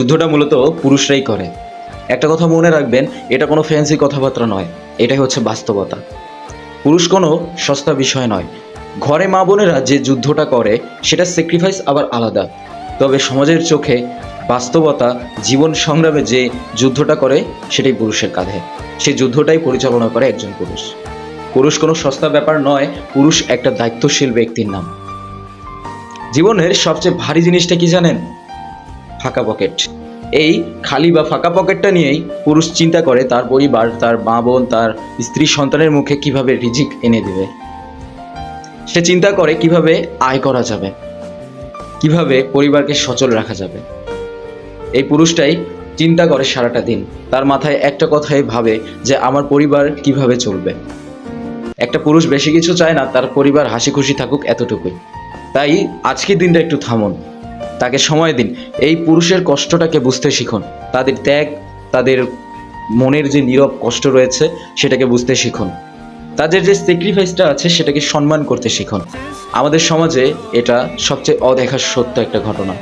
যুদ্ধটা মূলত পুরুষরাই করে। একটা কথা মনে রাখবেন, এটা কোনো ফ্যান্সি কথাবার্তা নয়, এটাই হচ্ছে বাস্তবতা। পুরুষ কোনো সস্তা বিষয় নয়। ঘরে মা বোনেরা যে যুদ্ধটা করে সেটা স্যাক্রিফাইস আবার আলাদা। তবে সমাজের চোখে বাস্তবতা, জীবন সংগ্রামে যে যুদ্ধটা করে সেটাই পুরুষের কাঁধে। সেই যুদ্ধটাই পরিচালনা করে একজন পুরুষ। পুরুষ কোনো সস্তা ব্যাপার নয়, পুরুষ একটা দায়িত্বশীল ব্যক্তির নাম। জীবনের সবচেয়ে ভারী জিনিসটা কি জানেন? ফাঁকা পকেট। এই খালি বা ফাঁকা পকেটটা নিয়েই পুরুষ চিন্তা করে তার পরিবার, তার মা বোন, তার স্ত্রী সন্তানের মুখে কিভাবে রিজিক এনে দেবে। সে চিন্তা করে কিভাবে আয় করা যাবে, কিভাবে পরিবারকে সচল রাখা যাবে। এই পুরুষটাই চিন্তা করে সারাটা দিন। তার মাথায় একটা কথাই ভাবে যে আমার পরিবার কিভাবে চলবে। একটা পুরুষ বেশি কিছু চায় না, তার পরিবার হাসি খুশি থাকুক, এতটুকুই। তাই আজকের দিনটা একটু থামুন, তাকে সময় দিন, এই পুরুষের কষ্টটাকে বুঝতে শিখুন, তাদের ত্যাগ, তাদের মনের যে নীরব কষ্ট রয়েছে সেটাকে বুঝতে শিখুন, তাদের যে স্যাক্রিফাইসটা আছে সেটাকে সম্মান করতে শিখুন। আমাদের সমাজে এটা সবচেয়ে অদেখা সত্য একটা ঘটনা।